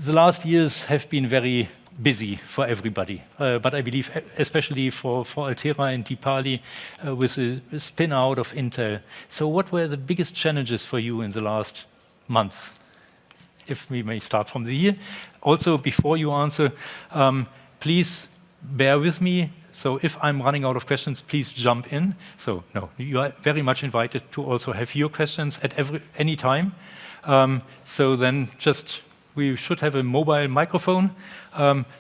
the last years have been very busy for everybody, but I believe especially for Altera and Deepali with the spin out of Intel. So what were the biggest challenges for you in the last month? If we may start from the year. Also, before you answer, please bear with me. So if I'm running out of questions, please jump in. So no, you are very much invited to also have your questions at any time. So then we should have a mobile microphone.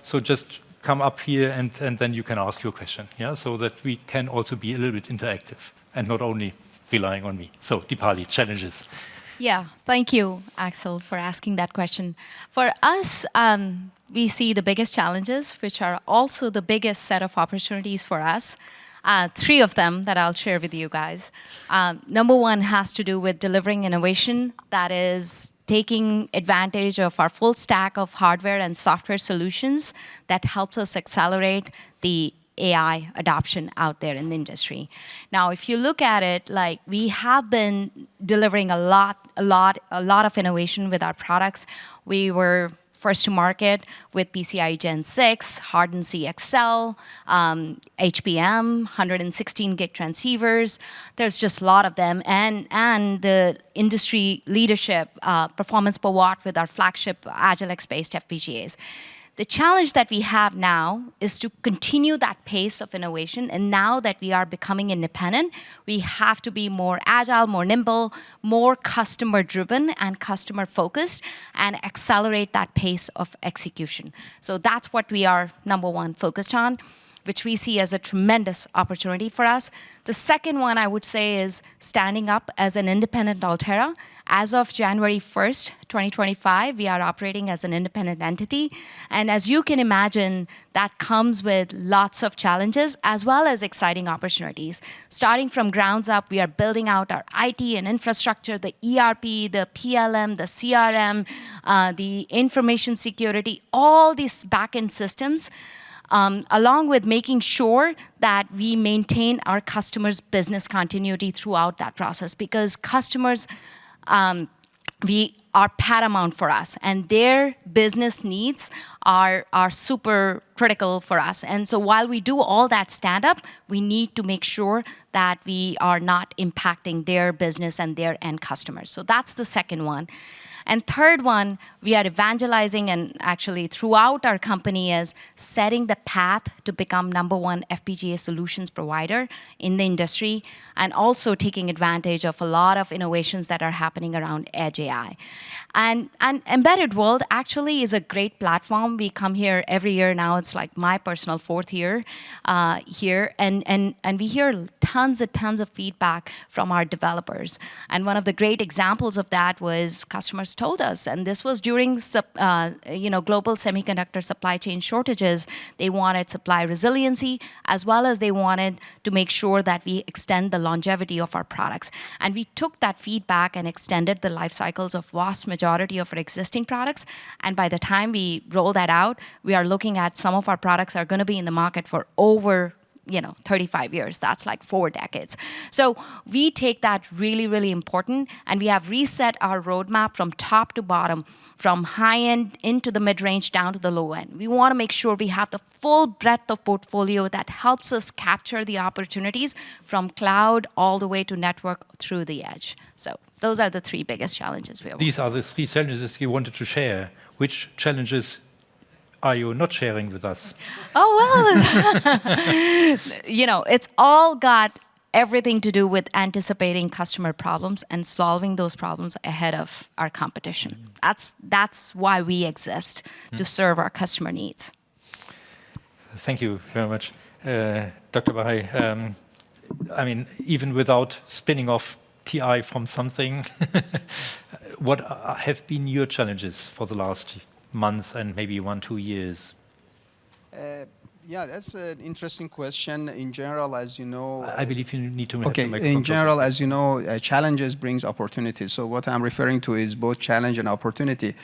So just come up here and then you can ask your question, yeah? So that we can also be a little bit interactive and not only relying on me. So Deepali, challenges. Yeah, thank you, Axel, for asking that question. For us, we see the biggest challenges, which are also the biggest set of opportunities for us. 3 of them that I'll share with you guys. Number 1 has to do with delivering innovation that is taking advantage of our full stack of hardware and software solutions that helps us accelerate the AI adoption out there in the industry. Now, if you look at it, like we have been delivering a lot of innovation with our products. We were first to market with PCIe Gen 6, hardened CXL, HBM, 116 gig transceivers. There's just a lot of them. And the industry leadership, performance per watt with our flagship Agilex-based FPGAs. The challenge that we have now is to continue that pace of innovation. And now that we are becoming independent, we have to be more agile, more nimble, more customer-driven and customer-focused, and accelerate that pace of execution. So that's what we are, number 1, focused on, which we see as a tremendous opportunity for us. The second one I would say is standing up as an independent Altera. As of January 1st, 2025, we are operating as an independent entity. And as you can imagine, that comes with lots of challenges as well as exciting opportunities. Starting from grounds up, we are building out our IT and infrastructure, the ERP, the PLM, the CRM, the information security, all these back-end systems. Along with making sure that we maintain our customers' business continuity throughout that process, because customers we are paramount for us, and their business needs are super critical for us. And so while we do all that stand-up, we need to make sure that we are not impacting their business and their end customers. So that's the second one. And third one, we are evangelizing and actually throughout our company is setting the path to become number 1 FPGA solutions provider in the industry, and also taking advantage of a lot of innovations that are happening around Edge AI. And Embedded World actually is a great platform. We come here every year now. It's like my personal 4th year here. And we hear tons of feedback from our developers. And one of the great examples of that was customers told us, and this was during global semiconductor supply chain shortages. They wanted supply resiliency, as well as they wanted to make sure that we extend the longevity of our products. And we took that feedback and extended the life cycles of vast majority of our existing products. And by the time we roll that out, we are looking at some of our products are going to be in the market for over 35 years. That's like 4 decades. So we take that really, really important, and we have reset our roadmap from top to bottom, from high end into the mid-range down to the low end. We want to make sure we have the full breadth of portfolio that helps us capture the opportunities from cloud all the way to network through the edge. So those are the 3 biggest challenges we have. These are the 3 challenges you wanted to share. Which challenges are you not sharing with us? Oh, well, it's all got everything to do with anticipating customer problems and solving those problems ahead of our competition. That's why we exist, to serve our customer needs. Thank you very much. Dr. Bahai, I mean, even without spinning off TI from something, what have been your challenges for the last month and maybe 1-2 years? Yeah, that's an interesting question. In general, as you know... I believe you need to... Okay, in general, as you know, challenges brings opportunities. So what I'm referring to is both challenge and opportunity.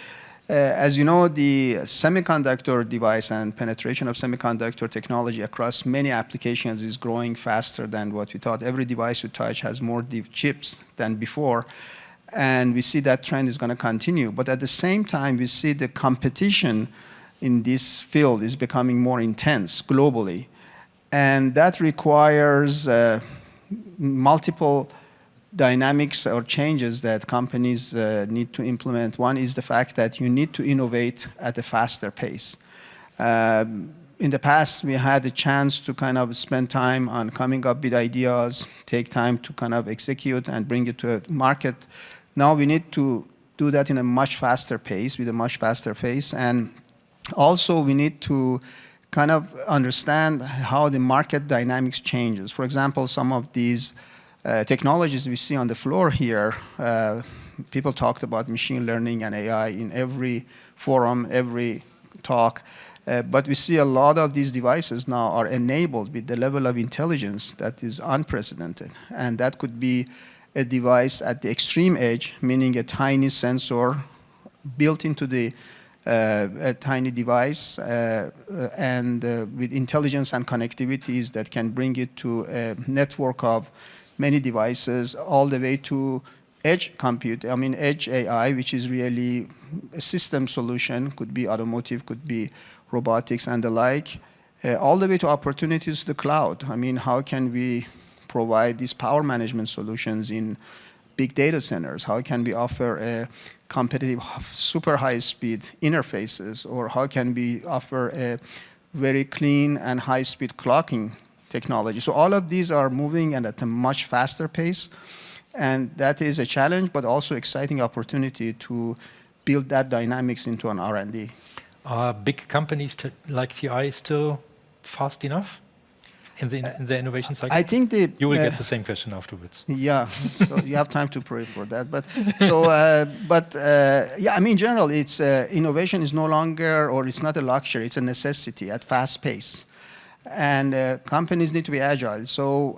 As you know, the semiconductor device and penetration of semiconductor technology across many applications is growing faster than what we thought. Every device you touch has more chips than before. And we see that trend is going to continue. But at the same time, we see the competition in this field is becoming more intense globally. And that requires multiple dynamics or changes that companies need to implement. One is the fact that you need to innovate at a faster pace. In the past, we had a chance to kind of spend time on coming up with ideas, take time to kind of execute and bring it to a market. Now we need to do that in a much faster pace, with a much faster pace. And also we need to kind of understand how the market dynamics changes. For example, some of these technologies we see on the floor here, people talked about machine learning and AI in every forum, every talk. But we see a lot of these devices now are enabled with the level of intelligence that is unprecedented. And that could be a device at the extreme edge, meaning a tiny sensor built into the a tiny device and with intelligence and connectivities that can bring it to a network of many devices, all the way to edge compute, edge AI, which is really a system solution, could be automotive, could be robotics and the like, all the way to opportunities to the cloud. How can we provide these power management solutions in big data centers? How can we offer a competitive super high-speed interfaces? Or how can we offer a very clean and high-speed clocking technology? So all of these are moving and at a much faster pace. And that is a challenge, but also exciting opportunity to build that dynamics into an R&D. Are big companies like TI still fast enough in the innovation cycle? I think you will get the same question afterwards. Yeah, so you have time to pray for that. In general, it's innovation is no longer, or it's not a luxury, it's a necessity at fast pace. And companies need to be agile. So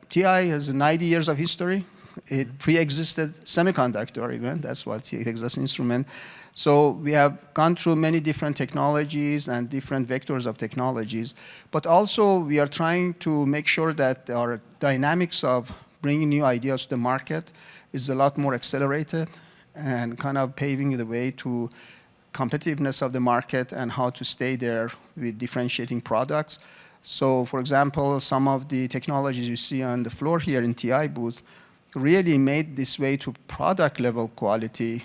TI has 90 years of history. It pre-existed semiconductor even, that's what Texas Instrument. So we have gone through many different technologies and different vectors of technologies, but also we are trying to make sure that our dynamics of bringing new ideas to the market is a lot more accelerated and kind of paving the way to competitiveness of the market and how to stay there with differentiating products. So for example, some of the technologies you see on the floor here in TI booth really made this way to product level quality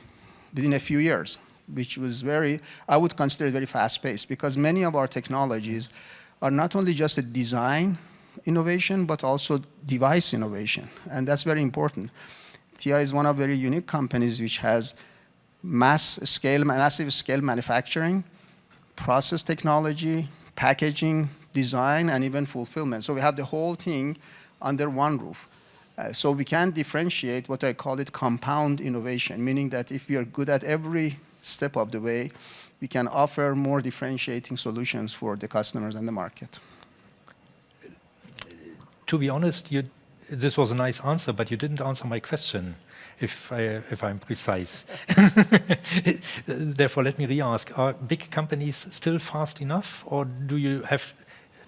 within a few years, which was I would consider it very fast-paced, because many of our technologies are not only just a design innovation, but also device innovation, and that's very important. TI is one of very unique companies which has massive scale manufacturing, process technology, packaging, design, and even fulfillment. So we have the whole thing under one roof. So we can differentiate what I call it compound innovation, meaning that if we are good at every step of the way, we can offer more differentiating solutions for the customers and the market. To be honest, this was a nice answer, but you didn't answer my question, if I'm precise. Therefore, let me re-ask, are big companies still fast enough, or do you have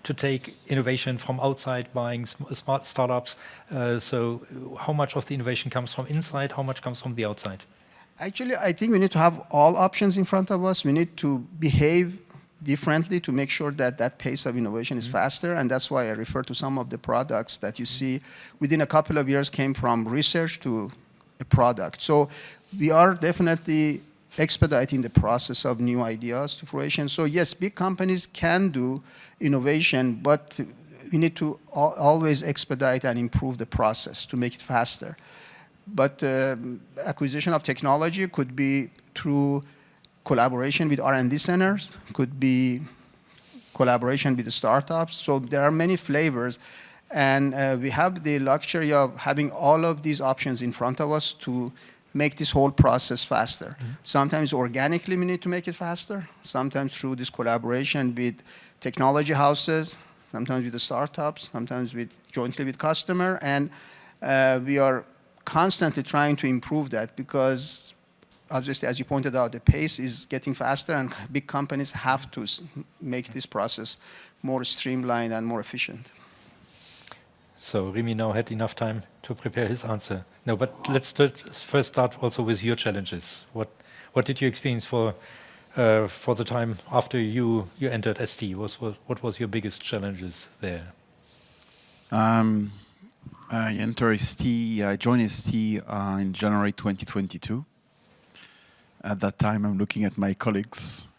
to take innovation from outside, buying smart startups? So how much of the innovation comes from inside, how much comes from the outside? Actually, I think we need to have all options in front of us. We need to behave differently to make sure that that pace of innovation is faster, and that's why I refer to some of the products that you see within a couple of years came from research to a product. So we are definitely expediting the process of new ideas to fruition. So yes, big companies can do innovation, but we need to always expedite and improve the process to make it faster. But acquisition of technology could be through collaboration with R&D centers, could be collaboration with the startups. So there are many flavors, and we have the luxury of having all of these options in front of us to make this whole process faster. Mm-hmm. Sometimes organically we need to make it faster, sometimes through this collaboration with technology houses, sometimes with the startups, sometimes jointly with customer, and we are constantly trying to improve that, because obviously, as you pointed out, the pace is getting faster, and big companies have to make this process more streamlined and more efficient. So Remi now had enough time to prepare his answer. No, but let's first start also with your challenges. What did you experience for the time after you entered ST? What was your biggest challenges there? I entered ST. I joined ST in January 2022. At that time, I'm looking at my colleagues.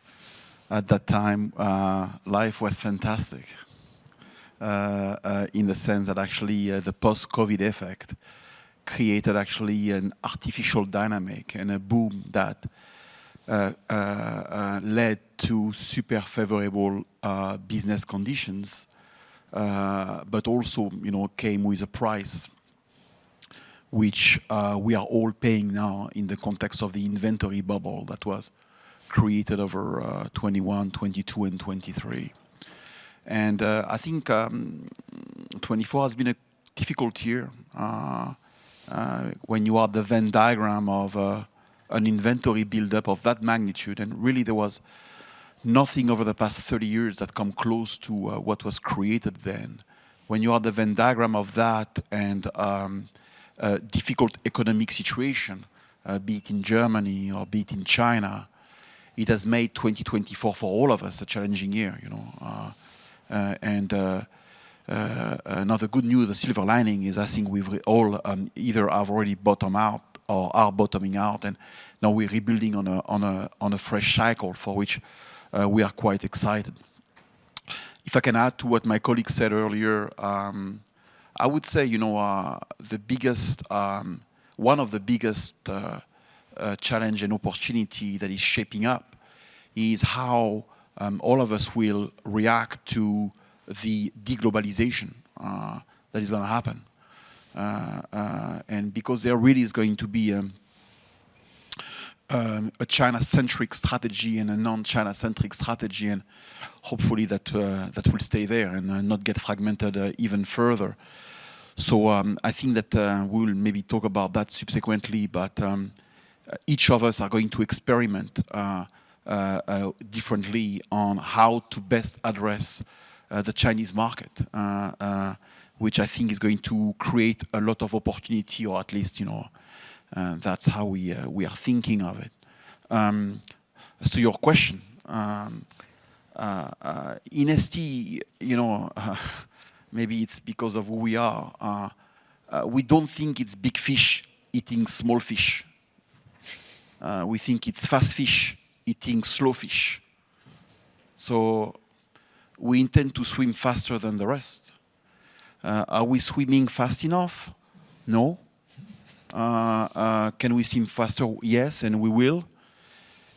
At that time, life was fantastic. In the sense that actually the post-COVID effect created actually an artificial dynamic and a boom that led to super favorable business conditions, but also, came with a price which we are all paying now in the context of the inventory bubble that was created over 21, 22, and 23. And I think 24 has been a difficult year when you are the Venn diagram of an inventory buildup of that magnitude. And really there was nothing over the past 30 years that come close to what was created then. When you are the Venn diagram of that and a difficult economic situation, be it in Germany or be it in China, it has made 2024 for all of us a challenging year, another good news, the silver lining is I think we've all either have already bottomed out or are bottoming out, and now we're rebuilding on a fresh cycle for which we are quite excited. If I can add to what my colleague said earlier, I would say the biggest, one of the biggest challenge and opportunity that is shaping up is how all of us will react to the deglobalization that is going to happen. And because there really is going to be a China-centric strategy and a non-China-centric strategy, and hopefully that will stay there and not get fragmented even further. So I think that we will maybe talk about that subsequently, but each of us are going to experiment differently on how to best address the Chinese market, which I think is going to create a lot of opportunity, or at least, that's how we are thinking of it. As to your question, in ST, maybe it's because of who we are. We don't think it's big fish eating small fish. We think it's fast fish eating slow fish. So we intend to swim faster than the rest. Are we swimming fast enough? No. Can we swim faster? Yes, and we will.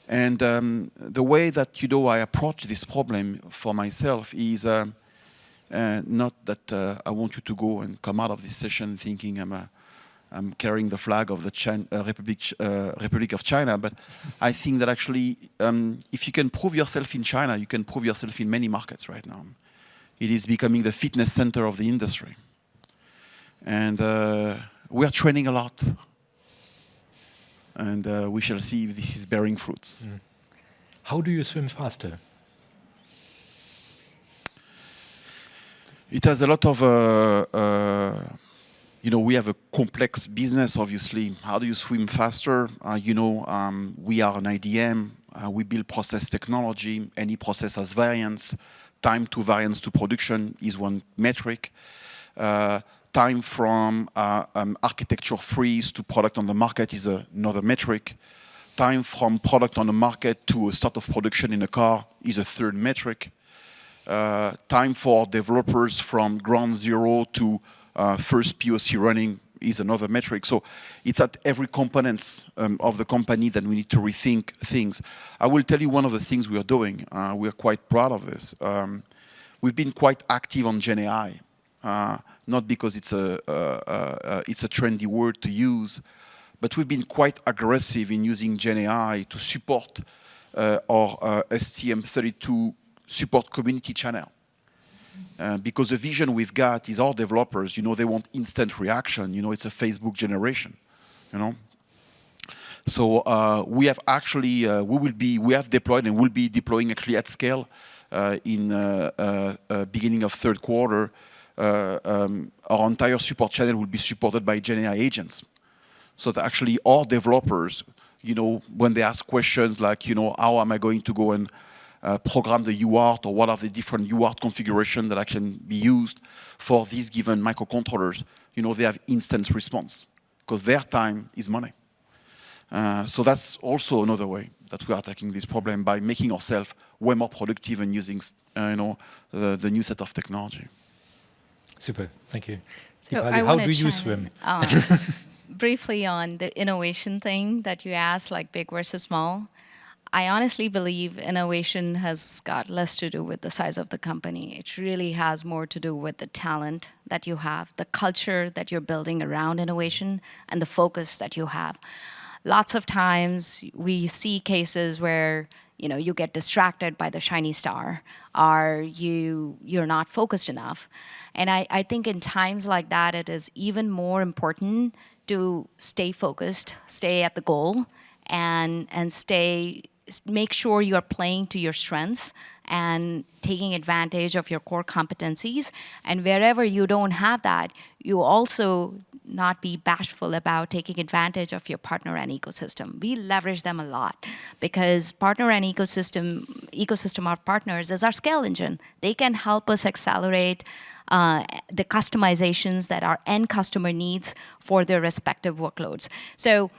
And the way that I approach this problem for myself is not that I want you to go and come out of this session thinking I'm carrying the flag of the Republic of China, but I think that actually, if you can prove yourself in China, you can prove yourself in many markets right now. It is becoming the fitness center of the industry. And we are training a lot. And we shall see if this is bearing fruits. Mm. How do you swim faster? It has a lot of, we have a complex business, obviously. How do you swim faster? We are an IDM. We build process technology. Any process has variance. Time to variance to production is one metric. Time from architecture freeze to product on the market is another metric. Time from product on the market to a start of production in a car is a third metric. Time for developers from ground zero to first POC running is another metric. So it's at every component of the company that we need to rethink things. I will tell you one of the things we are doing. We are quite proud of this. We've been quite active on Gen AI. Not because it's a trendy word to use, but we've been quite aggressive in using Gen AI to support our STM32 support community channel. Because the vision we've got is our developers, they want instant reaction. It's a Facebook generation, So we have actually, we have deployed and will be deploying actually at scale in beginning of third quarter our entire support channel will be supported by GenAI agents. So that actually all developers, when they ask questions like, how am I going to go and program the UART, or what are the different UART configurations that can be used for these given microcontrollers, they have instant response because their time is money. So that's also another way that we are attacking this problem, by making ourselves way more productive and using, the new set of technology. Super, thank you. So Deepali, how do you swim? Briefly on the innovation thing that you asked, like big versus small. I honestly believe innovation has got less to do with the size of the company. It really has more to do with the talent that you have, the culture that you're building around innovation, and the focus that you have. Lots of times we see cases where you get distracted by the shiny star, or you're not focused enough. And I think in times like that, it is even more important to stay focused, stay at the goal, and make sure you're playing to your strengths and taking advantage of your core competencies. And wherever you don't have that, you also not be bashful about taking advantage of your partner and ecosystem. We leverage them a lot because partner and ecosystem of partners is our scale engine. They can help us accelerate the customizations that our end customer needs for their respective workloads. So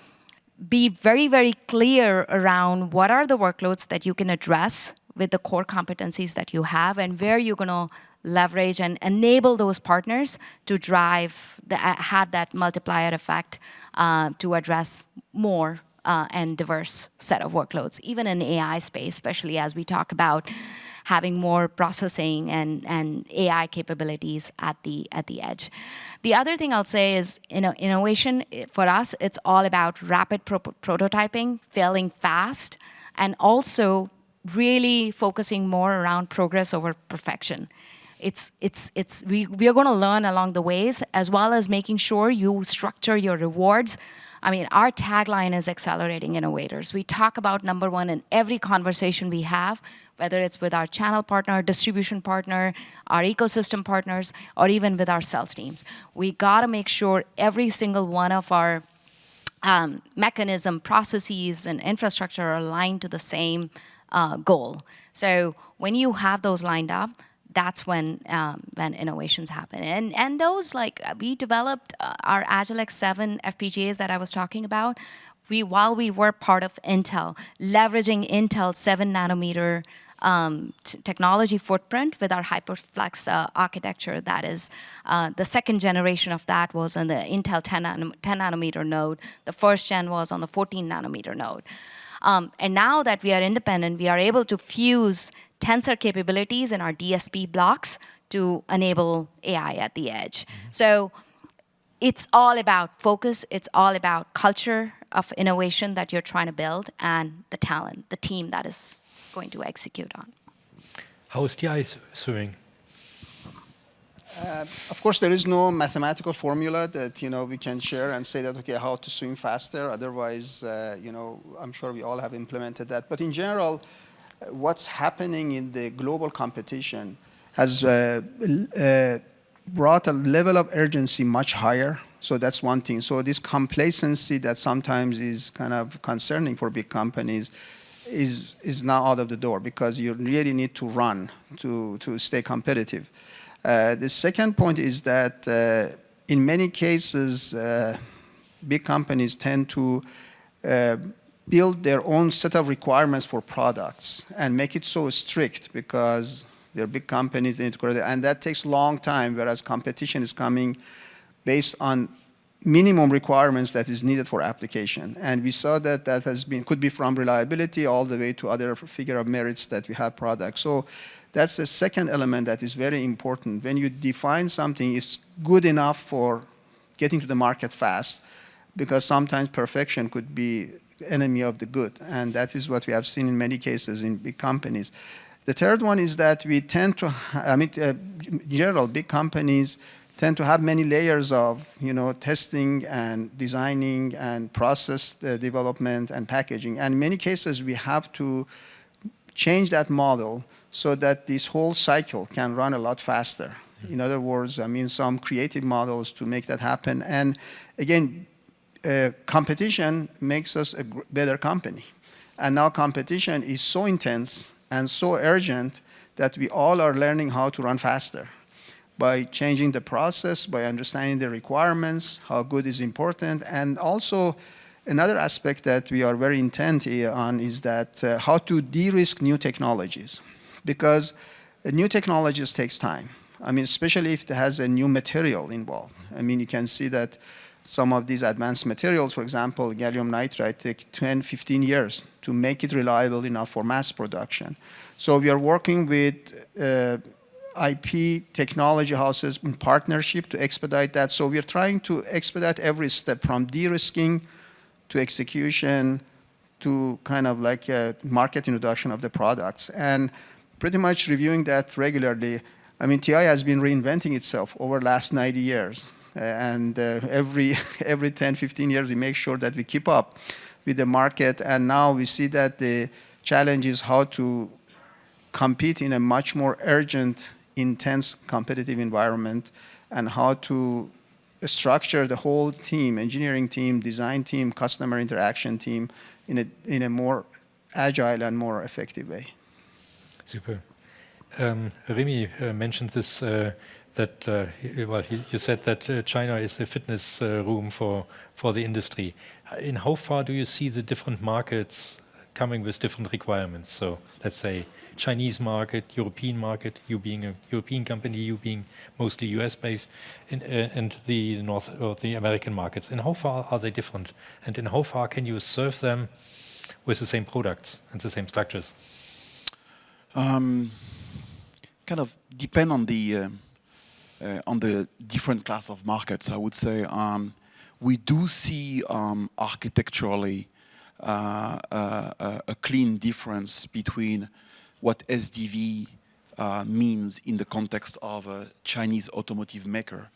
be very, very clear around what are the workloads that you can address with the core competencies that you have, and where you're going to leverage and enable those partners to have that multiplier effect to address more and diverse set of workloads, even in AI space, especially as we talk about having more processing and AI capabilities at the edge. The other thing I'll say is, innovation for us, it's all about rapid prototyping, failing fast, and also really focusing more around progress over perfection. We are going to learn along the ways, as well as making sure you structure your rewards. I mean, our tagline is accelerating innovators. We talk about number one in every conversation we have, whether it's with our channel partner, distribution partner, our ecosystem partners, or even with our sales teams. We got to make sure every single one of our mechanism, processes, and infrastructure are aligned to the same goal. So when you have those lined up, that's when innovations happen. And those, like, we developed our Agilex 7 FPGAs that I was talking about. While we were part of Intel, leveraging Intel 7 nanometer technology footprint with our HyperFlex architecture. That is, the second generation of that was on the Intel 10 nanometer node. The first gen was on the 14 nanometer node. And now that we are independent, we are able to fuse tensor capabilities in our DSP blocks to enable AI at the edge. So it's all about focus. It's all about culture of innovation that you're trying to build, and the talent, the team that is going to execute on. How is TI swimming? Of course, there is no mathematical formula that we can share and say that, okay, how to swim faster. Otherwise, I'm sure we all have implemented that. But in general, what's happening in the global competition has brought a level of urgency much higher. So that's one thing. So this complacency that sometimes is kind of concerning for big companies is now out of the door, because you really need to run to stay competitive. The second point is that in many cases, big companies tend to build their own set of requirements for products and make it so strict because they're big companies, they need to correct it, and that takes a long time, whereas competition is coming based on minimum requirements that is needed for application. And we saw that could be from reliability all the way to other figure of merits that we have products. So that's the second element that is very important. When you define something, it's good enough for getting to the market fast, because sometimes perfection could be enemy of the good. And that is what we have seen in many cases in big companies. The third one is that we tend to, in general, big companies tend to have many layers of testing and designing and process development and packaging. And in many cases, we have to change that model so that this whole cycle can run a lot faster. In other words, I mean, some creative models to make that happen. And again, competition makes us a better company. And now competition is so intense and so urgent that we all are learning how to run faster by changing the process, by understanding the requirements, how good is important. And also another aspect that we are very intent on is that how to de-risk new technologies. Because new technologies takes time. I mean, especially if it has a new material involved. I mean, you can see that some of these advanced materials, for example, gallium nitride, take 10, 15 years to make it reliable enough for mass production. So we are working with IP technology houses in partnership to expedite that. So we are trying to expedite every step from de-risking to execution to kind of like a market introduction of the products. And pretty much reviewing that regularly. I mean, TI has been reinventing itself over the last 90 years. And every 10, 15 years, we make sure that we keep up with the market. And now we see that the challenge is how to compete in a much more urgent, intense, competitive environment, and how to structure the whole team, engineering team, design team, customer interaction team, in a more agile and more effective way. Super. Remi mentioned this, you said that China is the fitness room for the industry. In how far do you see the different markets coming with different requirements? So let's say Chinese market, European market, you being a European company, you being mostly US-based, and the North or the American markets. In how far are they different? And in how far can you serve them with the same products and the same structures? Kind of depend on the different class of markets. I would say we do see architecturally a clean difference between what SDV means in the context of a Chinese automotive maker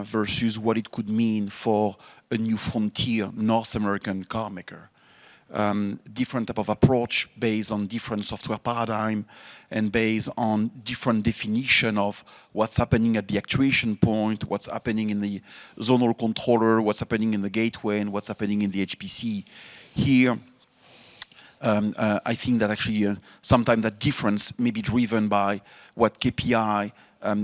versus what it could mean for a new frontier North American car maker. Different type of approach based on different software paradigm and based on different definition of what's happening at the actuation point, what's happening in the zonal controller, what's happening in the gateway, and what's happening in the HPC. Here, I think that actually sometimes that difference may be driven by what KPI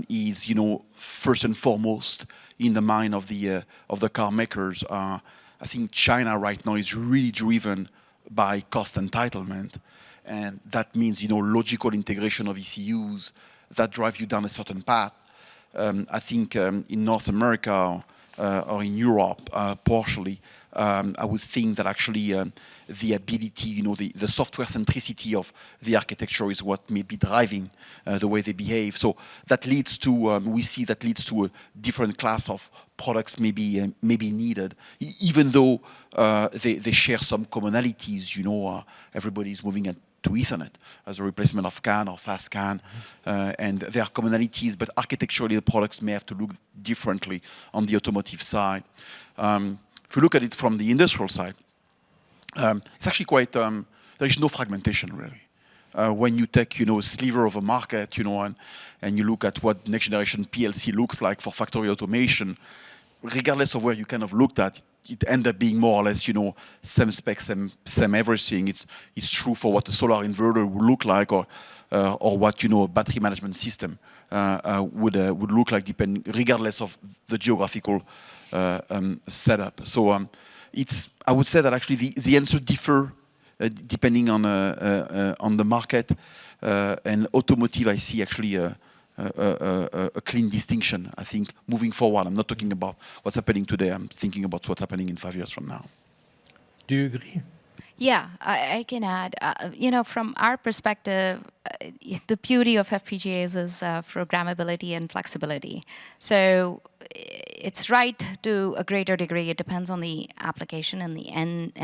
is, you know, first and foremost in the mind of the car makers. I think China right now is really driven by cost entitlement, and that means, you know, logical integration of ECUs that drive you down a certain path. I think in North America or in Europe, partially, I would think that actually the ability, you know, the software centricity of the architecture is what may be driving the way they behave. So that leads to, we see that leads to a different class of products maybe needed, even though they share some commonalities. You know, everybody's moving to Ethernet as a replacement of CAN or fast CAN, and there are commonalities, but architecturally the products may have to look differently on the automotive side. If you look at it from the industrial side, it's actually quite, there is no fragmentation really. When you take, you know, a sliver of a market, you know, and you look at what next generation PLC looks like for factory automation, regardless of where you kind of looked at, it ended up being more or less, you know, same specs, same everything. It's true for what a solar inverter would look like, or what, you know, a battery management system would look like, regardless of the geographical setup. So I would say that actually the answer differ depending on the market, and automotive I see actually a clean distinction. I think moving forward, I'm not talking about what's happening today, I'm thinking about what's happening in 5 years from now. Do you agree? Yeah, I can add. You know, from our perspective, the beauty of FPGAs is programmability and flexibility. So it's right to a greater degree. It depends on the application and the end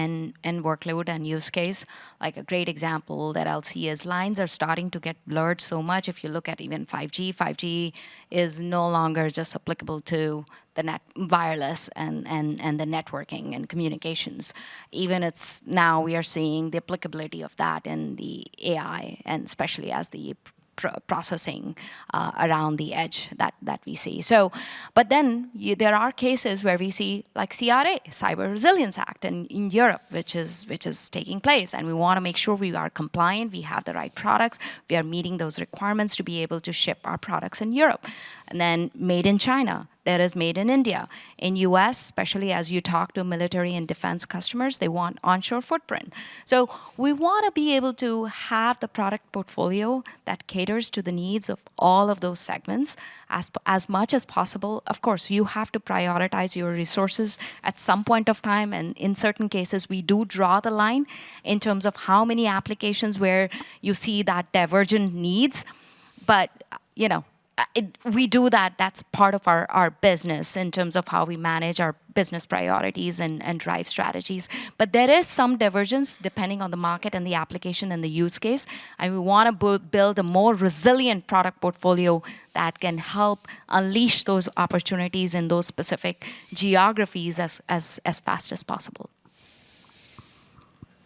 workload and use case. Like a great example that I'll see is lines are starting to get blurred so much. If you look at even 5G, 5G is no longer just applicable to the wireless and the networking and communications. Even now we are seeing the applicability of that in the AI, and especially as the processing around the edge that we see. So, but then there are cases where we see like CRA, Cyber Resilience Act in Europe, which is taking place, and we want to make sure we are compliant, we have the right products, we are meeting those requirements to be able to ship our products in Europe. And then made in China, there is made in India. In US, especially as you talk to military and defense customers, they want onshore footprint. So we want to be able to have the product portfolio that caters to the needs of all of those segments as much as possible. Of course, you have to prioritize your resources at some point of time, and in certain cases, we do draw the line in terms of how many applications where you see that divergent needs. But, you know, we do that. That's part of our business in terms of how we manage our business priorities and drive strategies. But there is some divergence depending on the market and the application and the use case. And we want to build a more resilient product portfolio that can help unleash those opportunities in those specific geographies as fast as possible.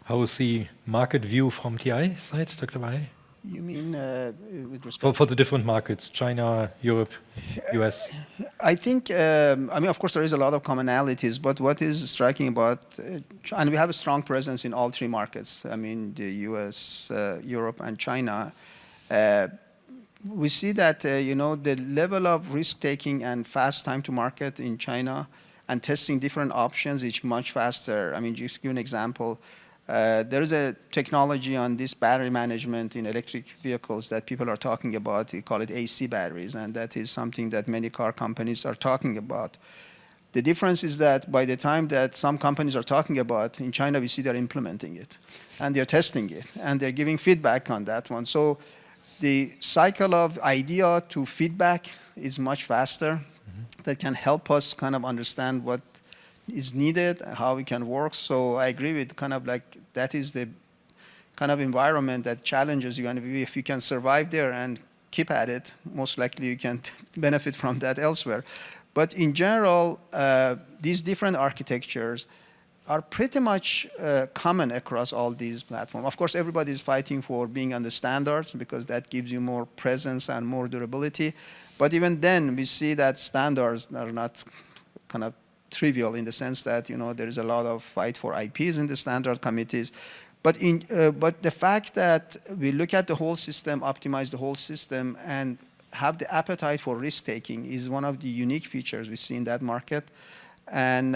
How is the market view from TI side, Dr. Bahai? You mean with respect for the different markets, China, Europe, US? I think, I mean, of course, there is a lot of commonalities, but what is striking about, and we have a strong presence in all three markets, I mean, the US, Europe, and China. We see that, you know, the level of risk-taking and fast time to market in China and testing different options is much faster. I mean, just to give an example, there is a technology on this battery management in electric vehicles that people are talking about. We call it AC batteries, and that is something that many car companies are talking about. The difference is that by the time that some companies are talking about, in China we see they're implementing it, and they're testing it, and they're giving feedback on that one. So the cycle of idea to feedback is much faster. That can help us kind of understand what is needed, how we can work. So I agree with kind of like that is the kind of environment that challenges you, and if you can survive there and keep at it, most likely you can benefit from that elsewhere. But in general, these different architectures are pretty much common across all these platforms. Of course, everybody is fighting for being on the standards because that gives you more presence and more durability. But even then, we see that standards are not kind of trivial in the sense that, you know, there is a lot of fight for IPs in the standard committees. But the fact that we look at the whole system, optimize the whole system, and have the appetite for risk-taking is one of the unique features we see in that market. And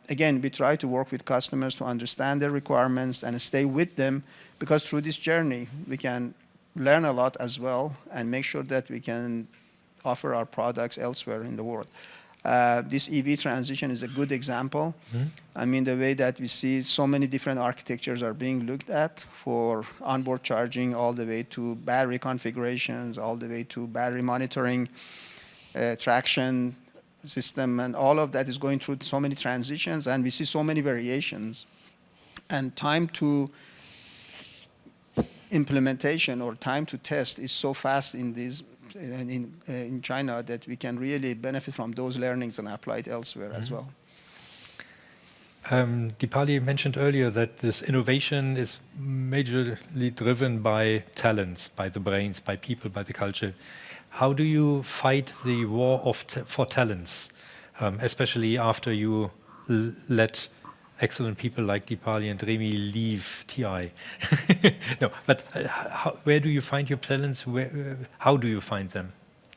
again, we try to work with customers to understand their requirements and stay with them, because through this journey, we can learn a lot as well and make sure that we can offer our products elsewhere in the world. This EV transition is a good example. I mean, the way that we see so many different architectures are being looked at for onboard charging, all the way to battery configurations, all the way to battery monitoring, traction system, and all of that is going through so many transitions, and we see so many variations. And time to implementation or time to test is so fast in these in China that we can really benefit from those learnings and apply it elsewhere as well. Deepali mentioned earlier that this innovation is majorly driven by talents, by the brains, by people, by the culture. How do you fight the war for talents, especially after you let excellent people like Deepali and Remi leave TI? No, but where do you find your talents? How do you find them?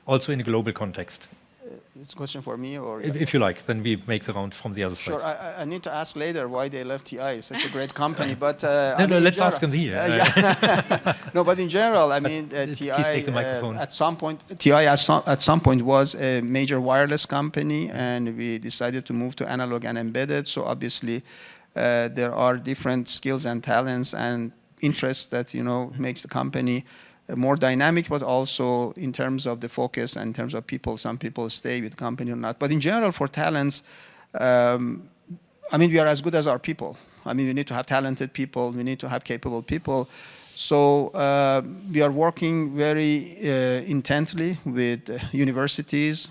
Also in a global context. It's a question for me, or if you like, then we make the round from the other side. Sure, I need to ask later why they left TI. It's such a great company, but no, let's ask them here. No, but in general, I mean, TI at some point was a major wireless company, and we decided to move to analog and embedded. So obviously, there are different skills and talents and interests that makes the company more dynamic, but also in terms of the focus and in terms of people, some people stay with the company or not. But in general, for talents, I mean, we are as good as our people. I mean, we need to have talented people. We need to have capable people. So we are working very intently with universities,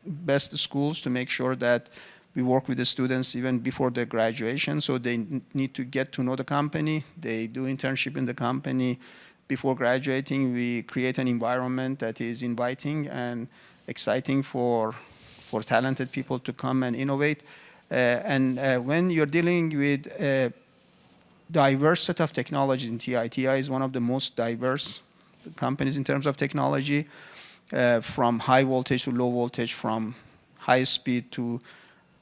best schools, to make sure that we work with the students even before their graduation. So they need to get to know the company. They do internship in the company. before graduating, we create an environment that is inviting and exciting for talented people to come and innovate. When you're dealing with a diverse set of technologies in TI, TI is one of the most diverse companies in terms of technology, from high voltage to low voltage, from high speed to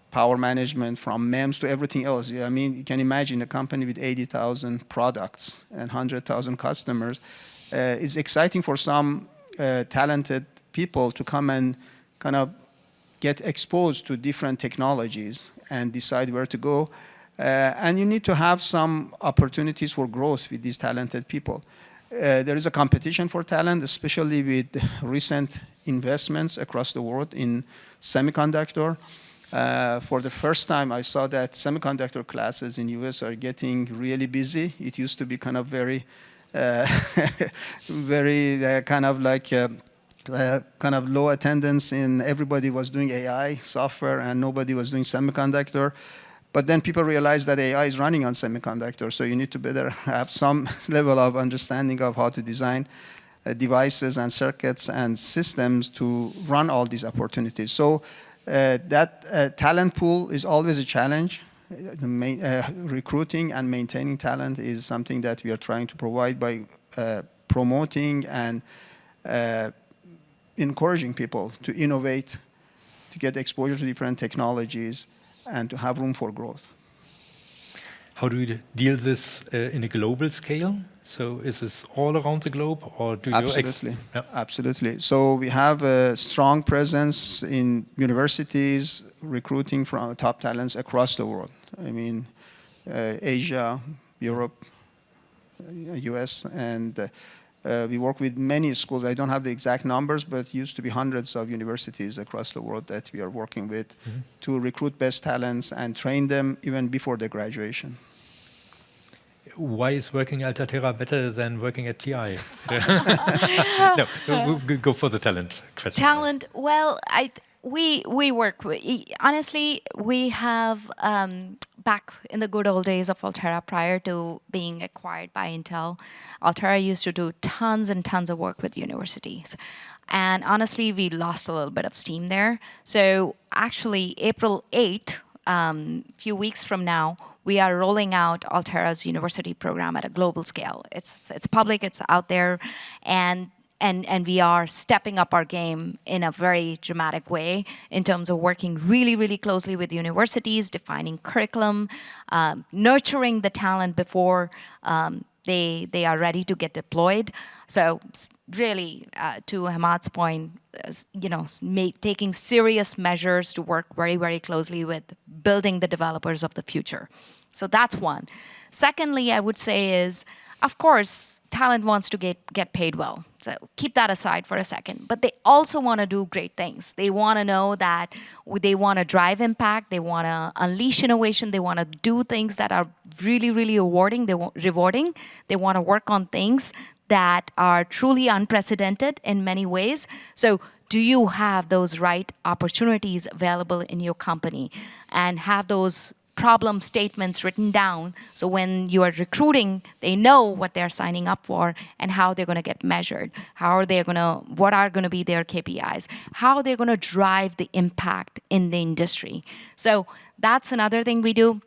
power management, from MEMS to everything else. I mean, you can imagine a company with 80,000 products and 100,000 customers. It's exciting for some talented people to come and kind of get exposed to different technologies and decide where to go. And you need to have some opportunities for growth with these talented people. There is a competition for talent, especially with recent investments across the world in semiconductor. For the first time, I saw that semiconductor classes in US are getting really busy. It used to be kind of very, very kind of like kind of low attendance, and everybody was doing AI software and nobody was doing semiconductor. But then people realized that AI is running on semiconductors, so you need to better have some level of understanding of how to design devices and circuits and systems to run all these opportunities. So that talent pool is always a challenge. Recruiting and maintaining talent is something that we are trying to provide by promoting and encouraging people to innovate, to get exposure to different technologies, and to have room for growth. How do you deal this in a global scale? So is this all around the globe, or do you? Absolutely, absolutely. So we have a strong presence in universities, recruiting from top talents across the world. I mean, Asia, Europe, US, and we work with many schools. I don't have the exact numbers, but it used to be hundreds of universities across the world that we are working with to recruit best talents and train them even before their graduation. Why is working at Altera better than working at TI? No, we'll go for the talent question. Talent, well, we work with, honestly, we have, back in the good old days of Altera, prior to being acquired by Intel, Altera used to do tons and tons of work with universities. And honestly, we lost a little bit of steam there. So actually, April 8th, few weeks from now, we are rolling out Altera's university program at a global scale. It's public, it's out there, and we are stepping up our game in a very dramatic way in terms of working really, really closely with universities, defining curriculum, nurturing the talent before they are ready to get deployed. So really, to Ahmad's point, taking serious measures to work very, very closely with building the developers of the future. So that's one. Secondly, I would say is, of course, talent wants to get paid well. So keep that aside for a second. But they also want to do great things. They want to know that they want to drive impact. They want to unleash innovation. They want to do things that are really, really rewarding. They want to work on things that are truly unprecedented in many ways. So do you have those right opportunities available in your company, and have those problem statements written down, so when you are recruiting, they know what they're signing up for and how they're going to get measured, what are going to be their KPIs, how they're going to drive the impact in the industry. So that's another thing we do.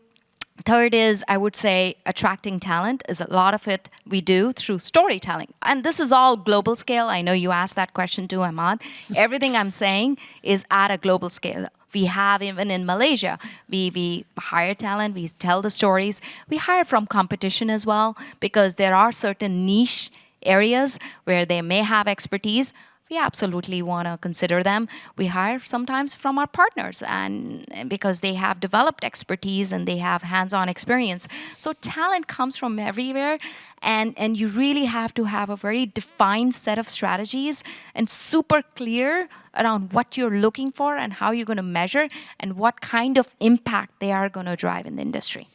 Third is, I would say, attracting talent is a lot of it we do through storytelling. And this is all global scale. I know you asked that question too, Ahmad. Everything I'm saying is at a global scale. We have, even in Malaysia, we hire talent, we tell the stories. We hire from competition as well, because there are certain niche areas where they may have expertise. We absolutely want to consider them. We hire sometimes from our partners, and because they have developed expertise and they have hands-on experience. So talent comes from everywhere, and you really have to have a very defined set of strategies and super clear around what you're looking for and how you're going to measure and what kind of impact they are going to drive in the industry.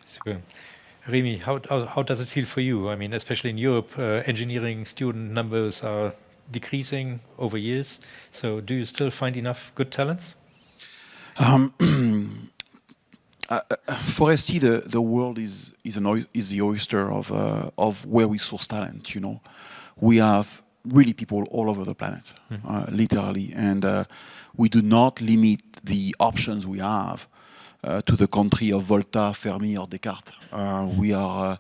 Super. Remi, how does it feel for you? I mean, especially in Europe, engineering student numbers are decreasing over years. So do you still find enough good talents? For ST, the world is the oyster of where we source talent. You know, we have really people all over the planet, literally, and we do not limit the options we have to the country of Volta, Fermi, or Descartes. We are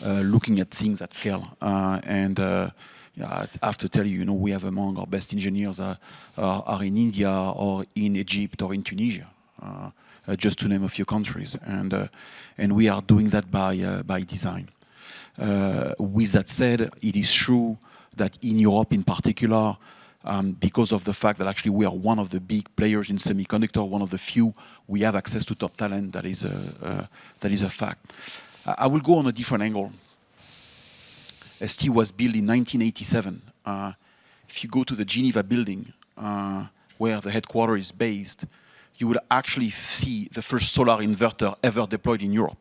looking at things at scale, and yeah, I have to tell you, you know, we have among our best engineers are in India or in Egypt or in Tunisia. Just to name a few countries, and we are doing that by design. With that said, it is true that in Europe in particular, because of the fact that actually we are one of the big players in semiconductor, one of the few, we have access to top talent. That is a fact. I will go on a different angle. ST was built in 1987. If you go to the Geneva building, where the headquarters is based, you will actually see the first solar inverter ever deployed in Europe.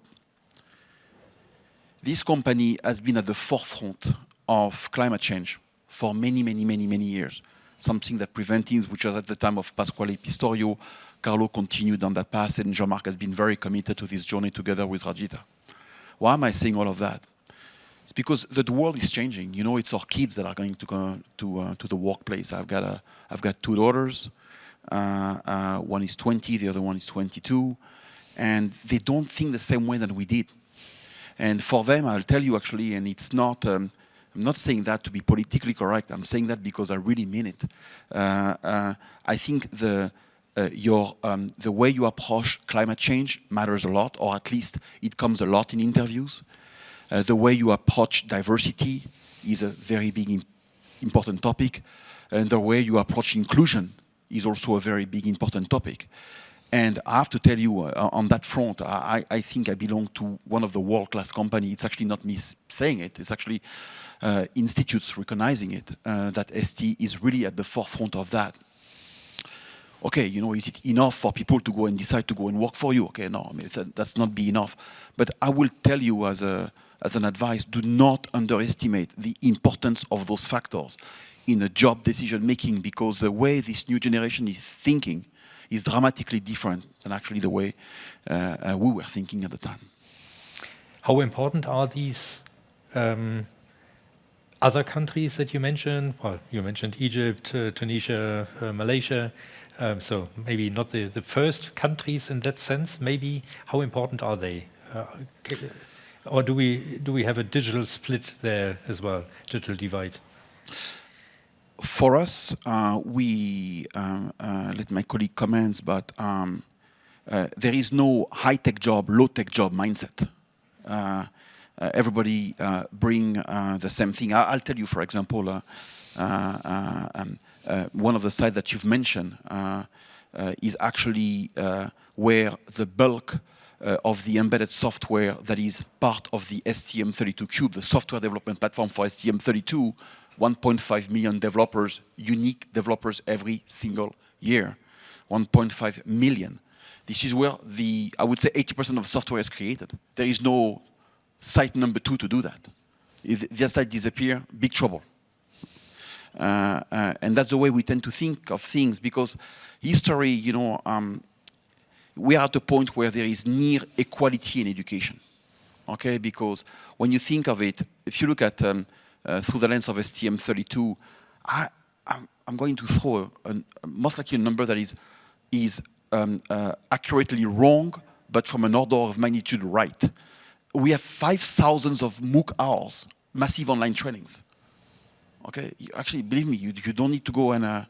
This company has been at the forefront of climate change for many years. Something that Preventives, which was at the time of Pasquale Pistorio, Carlo continued on that path, and Jean-Marc has been very committed to this journey together with Rajita. Why am I saying all of that? It's because the world is changing. You know, it's our kids that are going to go to the workplace. I've got two daughters. One is 20, the other one is 22, and they don't think the same way that we did. And for them, I'll tell you actually, and it's not, I'm not saying that to be politically correct, I'm saying that because I really mean it. I think the way you approach climate change matters a lot, or at least it comes a lot in interviews. The way you approach diversity is a very big, important topic, and the way you approach inclusion is also a very big, important topic. And I have to tell you, on that front, I think I belong to one of the world-class companies. It's actually not me saying it. It's actually institutes recognizing it, that ST is really at the forefront of that. Okay, you know, is it enough for people to go and decide to go and work for you? Okay, no, I mean, that's not be enough. But I will tell you as an advice, do not underestimate the importance of those factors in a job decision making, because the way this new generation is thinking is dramatically different than actually the way we were thinking at the time. How important are these other countries that you mentioned? Well, you mentioned Egypt, Tunisia, Malaysia. So maybe not the first countries in that sense. Maybe how important are they? Or do we have a digital split there as well, digital divide? For us, we let my colleague comment, but there is no high-tech job, low-tech job mindset. Everybody bring the same thing. I'll tell you, for example, one of the sites that you've mentioned is actually where the bulk of the embedded software that is part of the STM32Cube, the software development platform for STM32, 1.5 million developers, unique developers every single year. 1.5 million. This is where I would say 80% of software is created. There is no site number 2 to do that. If the site disappears, big trouble. And that's the way we tend to think of things, because history, you know, we are at a point where there is near equality in education. Okay, because when you think of it, if you look at through the lens of STM32, I'm going to throw most likely a number that is accurately wrong, but from an order of magnitude right. We have 5,000 of MOOC hours, massive online trainings. Okay, actually, believe me, you don't need to go and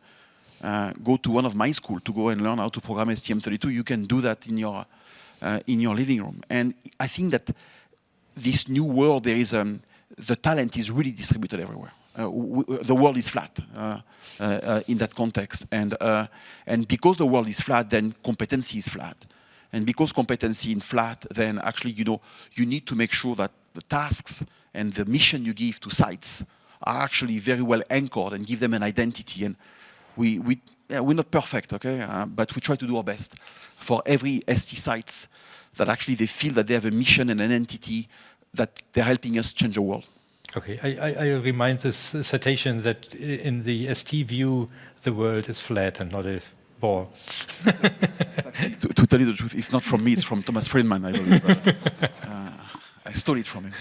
go to one of my schools to go and learn how to program STM32. You can do that in your living room. And I think that this new world, there is the talent is really distributed everywhere. The world is flat in that context, and because the world is flat, then competency is flat, and because competency is flat, then actually you need to make sure that the tasks and the mission you give to sites are actually very well anchored and give them an identity. And we're not perfect, okay, but we try to do our best for every ST sites that actually they feel that they have a mission and an entity that they're helping us change the world. Okay, I remind this citation that in the ST view, the world is flat and not a ball. To tell you the truth, it's not from me, it's from Thomas Friedman, I believe. I stole it from him.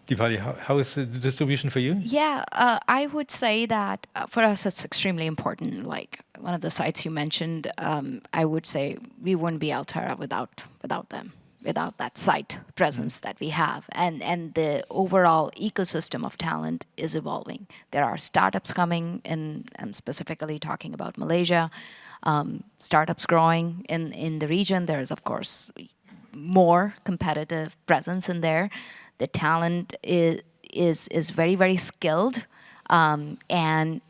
Deepali, how is the distribution for you? Yeah, I would say that for us it's extremely important. Like one of the sites you mentioned, I would say we wouldn't be Altera without them, without that site presence that we have. And the overall ecosystem of talent is evolving. There are startups coming in, I'm specifically talking about Malaysia, startups growing in the region. There's, of course, more competitive presence in there. The talent is very, very skilled and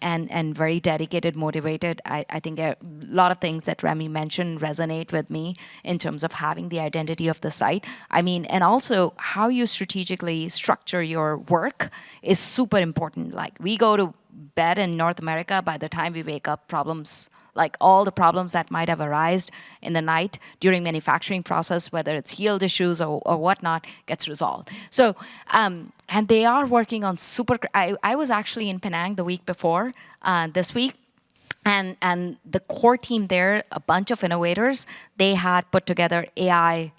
very dedicated, motivated. I think a lot of things that Remi mentioned resonate with me in terms of having the identity of the site. I mean, and also how you strategically structure your work is super important. Like we go to bed in North America, by the time we wake up, problems like all the problems that might have arisen in the night during manufacturing process, whether it's yield issues or whatnot, gets resolved. So, and they are working on super, I was actually in Penang the week before this week, and the core team there, a bunch of innovators, they had put together AI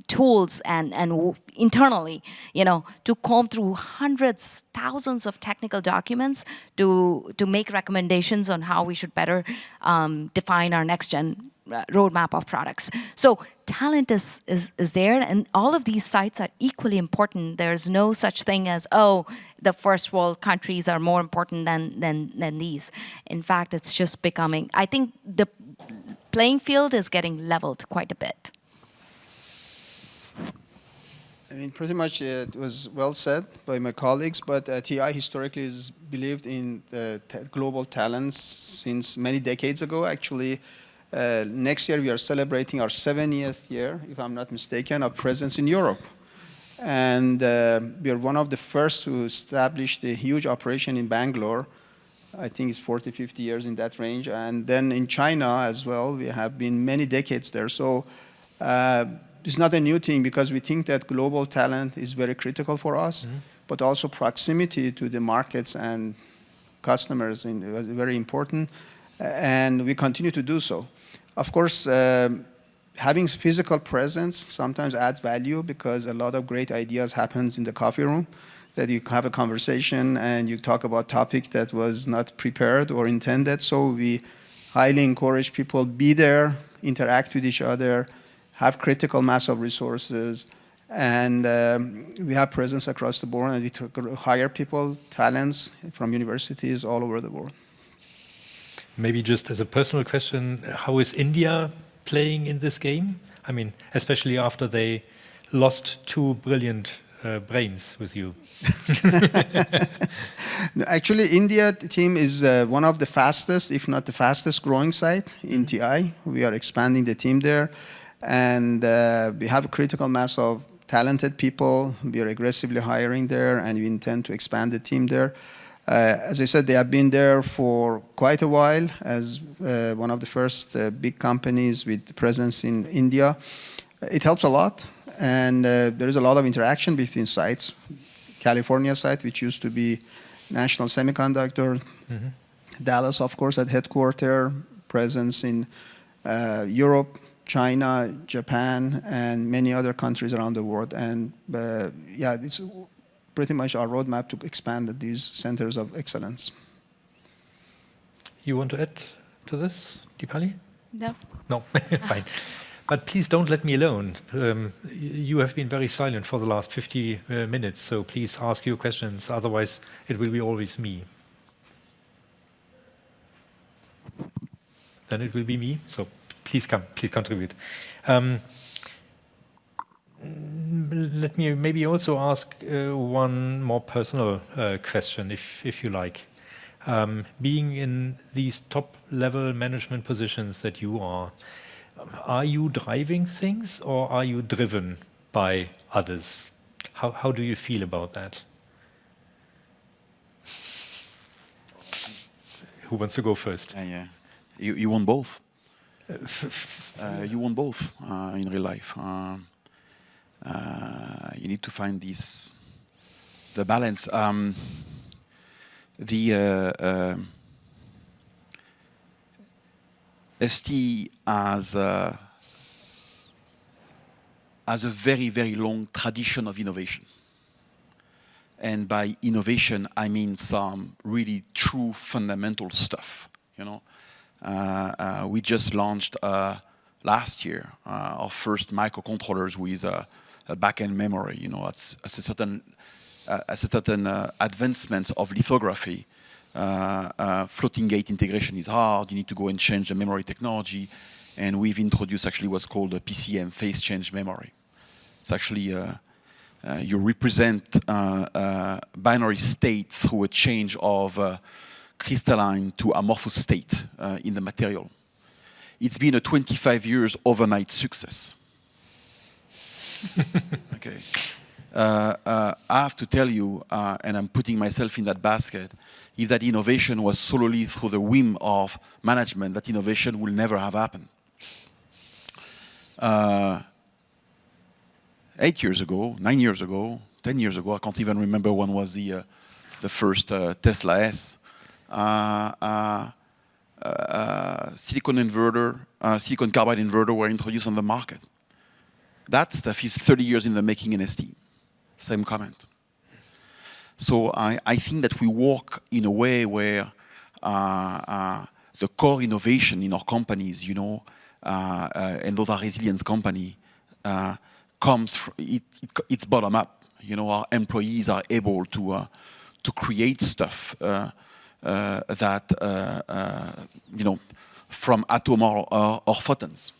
tools and internally, to comb through hundreds, thousands of technical documents to make recommendations on how we should better define our next gen roadmap of products. So talent is there, and all of these sites are equally important. There's no such thing as, oh, the first world countries are more important than these. In fact, it's just becoming, I think the playing field is getting leveled quite a bit. I mean, pretty much it was well said by my colleagues, but TI historically has believed in global talents since many decades ago. Actually, next year we are celebrating our 70th year, if I'm not mistaken, of presence in Europe. And we are one of the first to establish the huge operation in Bangalore. I think it's 40, 50 years in that range. And then in China as well, we have been many decades there. So it's not a new thing, because we think that global talent is very critical for us, but also proximity to the markets and customers is very important, and we continue to do so. Of course, having physical presence sometimes adds value, because a lot of great ideas happens in the coffee room, that you have a conversation and you talk about topic that was not prepared or intended. So we highly encourage people be there, interact with each other, have critical mass of resources, and we have presence across the board, and we hire people, talents from universities all over the world. Maybe just as a personal question, how is India playing in this game? I mean, especially after they lost two brilliant brains with you. Actually, India team is one of the fastest, if not the fastest growing site in TI. We are expanding the team there. And we have a critical mass of talented people. We are aggressively hiring there, and we intend to expand the team there. As I said, they have been there for quite a while as one of the first big companies with presence in India. It helps a lot, and there is a lot of interaction between sites. California site, which used to be National Semiconductor, Dallas, of course, at headquarters, presence in Europe, China, Japan, and many other countries around the world. And yeah, it's pretty much our roadmap to expand these centers of excellence. You want to add to this, Deepali? No. No, fine. But please don't let me alone. You have been very silent for the last 50 minutes, so please ask your questions. Otherwise, it will be always me. Then it will be me, so please come, please contribute. Let me maybe also ask one more personal question, if you like. Being in these top-level management positions that you are you driving things, or are you driven by others? How do you feel about that? Who wants to go first? Yeah. You want both. You want both in real life. You need to find the balance. ST has a very, very long tradition of innovation. And by innovation, I mean some really true fundamental stuff. You know, we just launched last year our first microcontrollers with a back-end memory. You know, it's a certain advancement of lithography. Floating gate integration is hard. You need to go and change the memory technology, and we've introduced actually what's called a PCM, phase change memory. It's actually you represent binary state through a change of crystalline to amorphous state in the material. It's been a 25 years overnight success. Okay. I have to tell you, and I'm putting myself in that basket, if that innovation was solely through the whim of management, that innovation will never have happened. 8 years ago, 9 years ago, 10 years ago, I can't even remember when was the first Tesla S. Silicon inverter, silicon carbide inverter were introduced on the market. That stuff is 30 years in the making in ST. Same comment. So I think that we work in a way where the core innovation in our companies, you know, and those are resilience company, comes from, it's bottom up. You know, our employees are able to create stuff that you know, from atom or photons.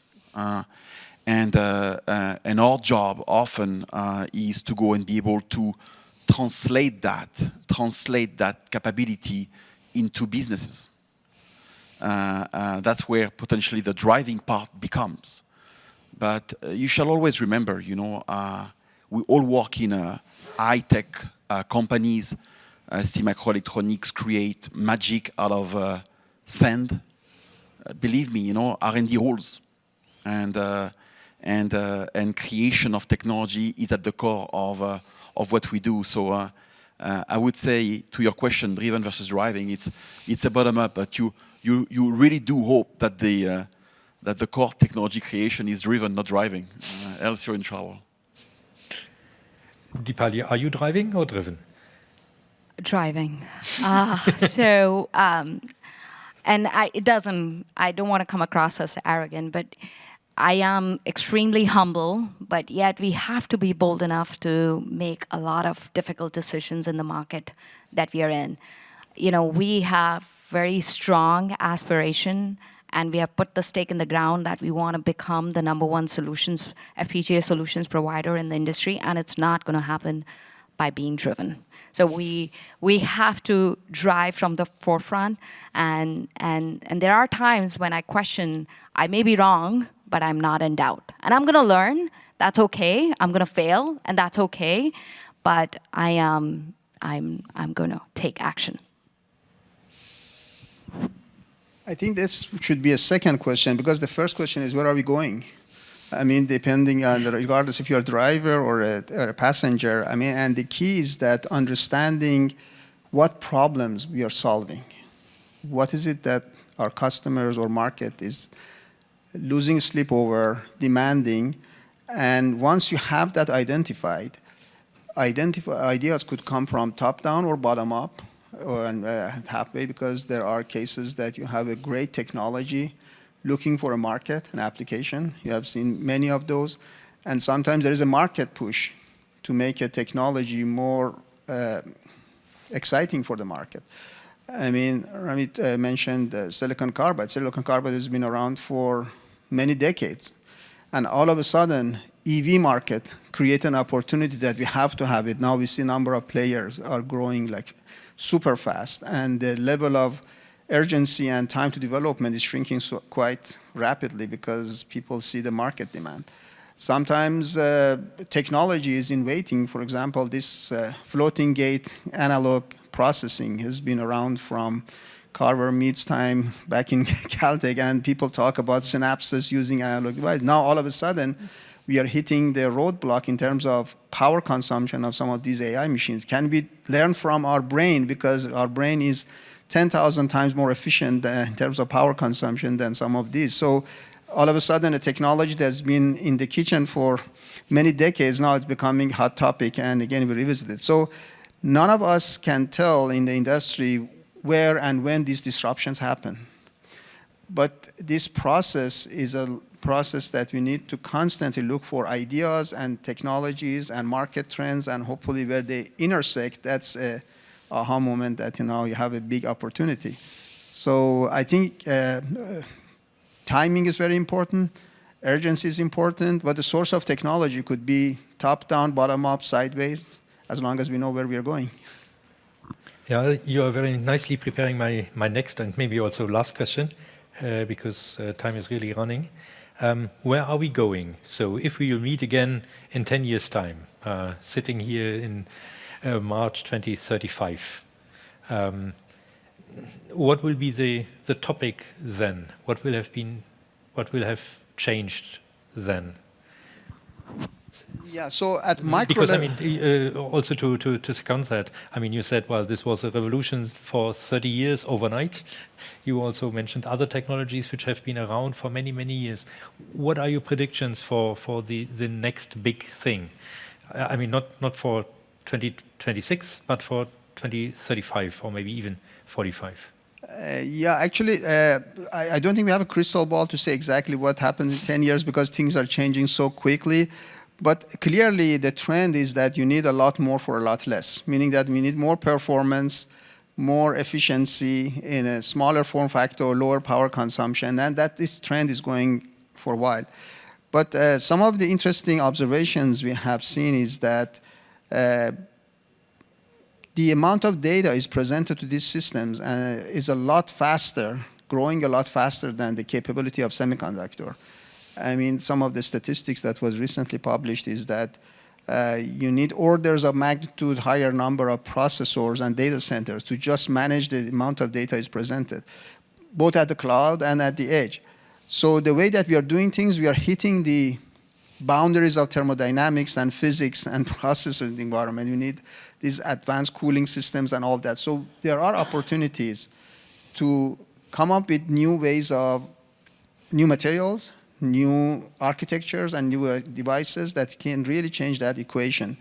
And our job often is to go and be able to translate that capability into businesses. That's where potentially the driving part becomes. But you shall always remember, you know, we all work in high-tech companies. STMicroelectronics create magic out of sand. Believe me, you know, R&D rules. And creation of technology is at the core of what we do. So I would say, to your question, driven versus driving, it's a bottom up, but you really do hope that the core technology creation is driven, not driving. Else you're in trouble. Deepali, are you driving or driven? Driving. And I don't want to come across as arrogant, but I am extremely humble, but yet we have to be bold enough to make a lot of difficult decisions in the market that we are in. You know, we have very strong aspiration, and we have put the stake in the ground that we want to become the #1 solutions, FPGA solutions provider in the industry, and it's not going to happen by being driven. So we have to drive from the forefront, and there are times when I question, I may be wrong, but I'm not in doubt. And I'm going to learn, that's okay. I'm going to fail, and that's okay. But I'm going to take action. I think this should be a second question, because the first question is, where are we going? I mean, depending on, regardless if you're a driver or a passenger, I mean, and the key is that understanding what problems we are solving. What is it that our customers or market is losing sleep over, demanding, and once you have that identified, ideas could come from top down or bottom up, or halfway, because there are cases that you have a great technology looking for a market, an application. You have seen many of those. And sometimes there is a market push to make a technology more exciting for the market. I mean, Remi mentioned silicon carbide. Silicon carbide has been around for many decades. And all of a sudden, EV market create an opportunity that we have to have it. Now we see a number of players are growing like super fast. And the level of urgency and time to development is shrinking quite rapidly because people see the market demand. Sometimes technology is in waiting. For example, this floating gate analog processing has been around from Carver Mead's time back in Caltech, and people talk about synapses using analog devices. Now, all of a sudden, we are hitting the roadblock in terms of power consumption of some of these AI machines. Can we learn from our brain, because our brain is 10,000 times more efficient in terms of power consumption than some of these. So all of a sudden, a technology that's been in the kitchen for many decades, now it's becoming a hot topic, and again, we revisit it. So none of us can tell in the industry where and when these disruptions happen. But this process is a process that we need to constantly look for ideas and technologies and market trends, and hopefully where they intersect, that's a aha moment that you have a big opportunity. So I think timing is very important, urgency is important, but the source of technology could be top-down, bottom-up, sideways, as long as we know where we are going. Yeah, you are very nicely preparing my next and maybe also last question, because time is really running. Where are we going? So if we will meet again in 10 years' time, sitting here in March 2035, what will be the topic then? What will have changed then? Yeah, so at micro because I mean, also to second that, I mean, you said, well, this was a revolution for 30 years overnight. You also mentioned other technologies which have been around for many, many years. What are your predictions for the next big thing? I mean, not for 2026, but for 2035 or maybe even 45. Yeah, actually, I don't think we have a crystal ball to say exactly what happens in 10 years, because things are changing so quickly. But clearly, the trend is that you need a lot more for a lot less, meaning that we need more performance, more efficiency in a smaller form factor, lower power consumption, and that this trend is going for a while. But some of the interesting observations we have seen is that the amount of data is presented to these systems is a lot faster, growing a lot faster than the capability of semiconductor. I mean, some of the statistics that was recently published is that you need orders of magnitude higher number of processors and data centers to just manage the amount of data is presented, both at the cloud and at the edge. So the way that we are doing things, we are hitting the boundaries of thermodynamics and physics and processor in the environment. You need these advanced cooling systems and all that. So there are opportunities to come up with new ways of new materials, new architectures, and new devices that can really change that equation.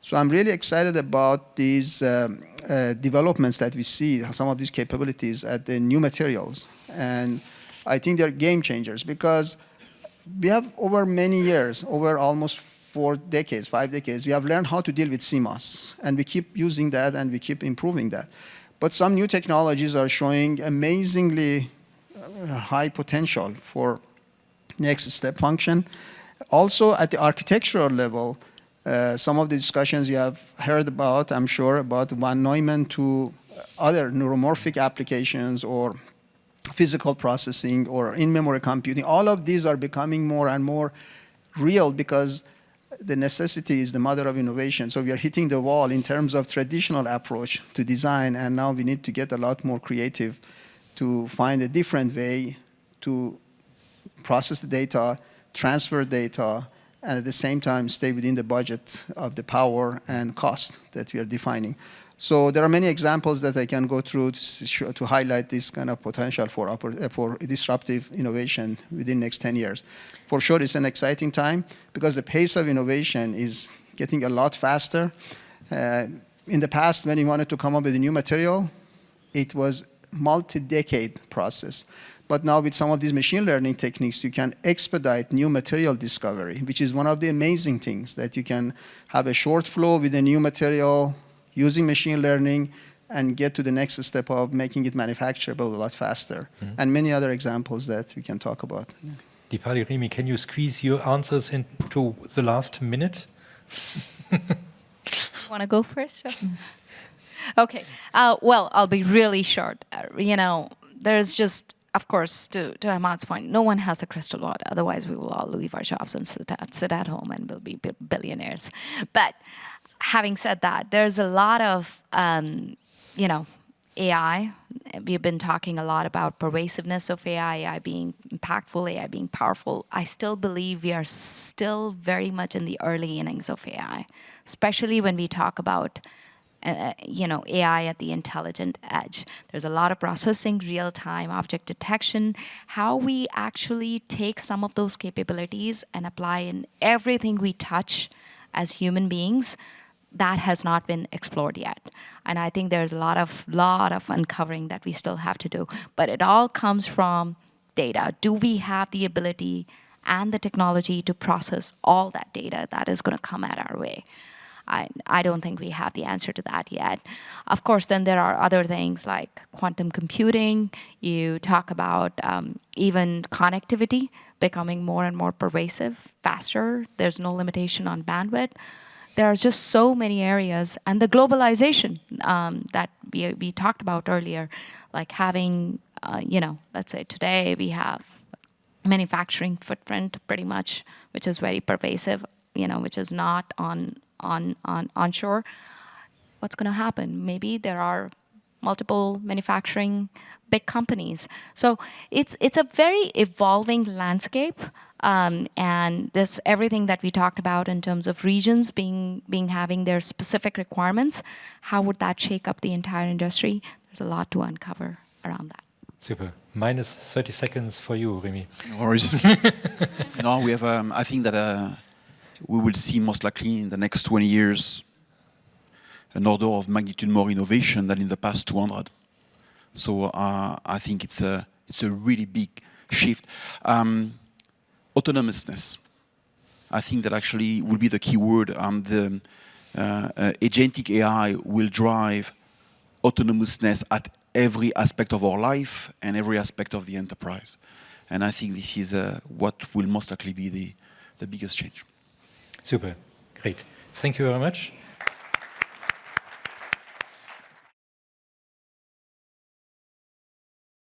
So I'm really excited about these developments that we see, some of these capabilities at the new materials. And I think they're game changers, because we have over many years, over almost 5 decades, we have learned how to deal with CMOS. And we keep using that and we keep improving that. But some new technologies are showing amazingly high potential for next step function. Also at the architectural level, some of the discussions you have heard about, I'm sure, about von Neumann to other neuromorphic applications or physical processing or in-memory computing, all of these are becoming more and more real, because the necessity is the mother of innovation. So we are hitting the wall in terms of traditional approach to design, and now we need to get a lot more creative to find a different way to process the data, transfer data, and at the same time stay within the budget of the power and cost that we are defining. So there are many examples that I can go through to highlight this kind of potential for disruptive innovation within the next 10 years. For sure, it's an exciting time, because the pace of innovation is getting a lot faster. In the past, when you wanted to come up with a new material, it was multi-decade process. But now with some of these machine learning techniques, you can expedite new material discovery, which is one of the amazing things, that you can have a short flow with a new material using machine learning and get to the next step of making it manufacturable a lot faster. And many other examples that we can talk about. Deepali, Remi, can you squeeze your answers into the last minute? Want to go first? Okay. Well, I'll be really short. There's just, of course, to Ahmad's point, no one has a crystal ball. Otherwise, we will all leave our jobs and sit at home and we'll be billionaires. But having said that, there's a lot of, AI. We've been talking a lot about pervasiveness of AI, AI being impactful, AI being powerful. I still believe we are still very much in the early innings of AI, especially when we talk about AI at the intelligent edge. There's a lot of processing, real-time object detection, how we actually take some of those capabilities and apply in everything we touch as human beings. That has not been explored yet. And I think there's a lot of uncovering that we still have to do. But it all comes from data. Do we have the ability and the technology to process all that data that is going to come at our way? I don't think we have the answer to that yet. Of course, then there are other things like quantum computing. You talk about even connectivity becoming more and more pervasive, faster. There's no limitation on bandwidth. There are just so many areas, and the globalization that we talked about earlier, like having, let's say today we have manufacturing footprint pretty much, which is very pervasive, which is not onshore. What's going to happen? Maybe there are multiple manufacturing big companies. So it's a very evolving landscape. And this everything that we talked about in terms of regions having their specific requirements, how would that shake up the entire industry? There's a lot to uncover around that. Super. Minus 30 seconds for you, Remi. No worries. No, we have. I think that we will see most likely in the next 20 years an order of magnitude more innovation than in the past 200. So I think it's a really big shift. Autonomousness. I think that actually will be the key word. The agentic AI will drive autonomousness at every aspect of our life and every aspect of the enterprise. And I think this is what will most likely be the biggest change. Super. Great. Thank you very much.